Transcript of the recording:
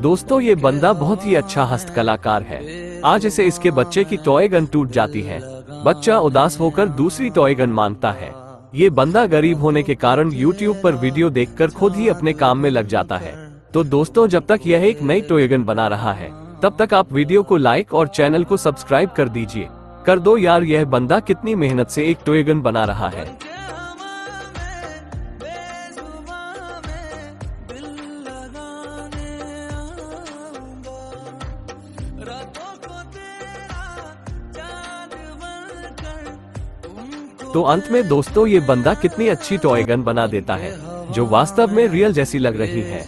दोस्तों ये बंदा बहुत ही अच्छा हस्तकलाकार है। आज इसे इसके बच्चे की टॉय गन टूट जाती है। बच्चा उदास होकर दूसरी टॉय गन मांगता है। ये बंदा गरीब होने के कारण YouTube पर वीडियो देखकर खुद ही अपने काम में लग जाता है। तो दोस्तों जब तक यह एक नई टॉय गन बना रहा है तब तक आप वीडियो को लाइक और चैनल को सब्सक्राइब कर दीजिए। कर दो यार, यह बंदा कितनी मेहनत से एक टॉय गन बना रहा है। तो अंत में दोस्तों ये बंदा कितनी अच्छी टॉय गन बना देता है जो वास्तव में रियल जैसी लग रही है।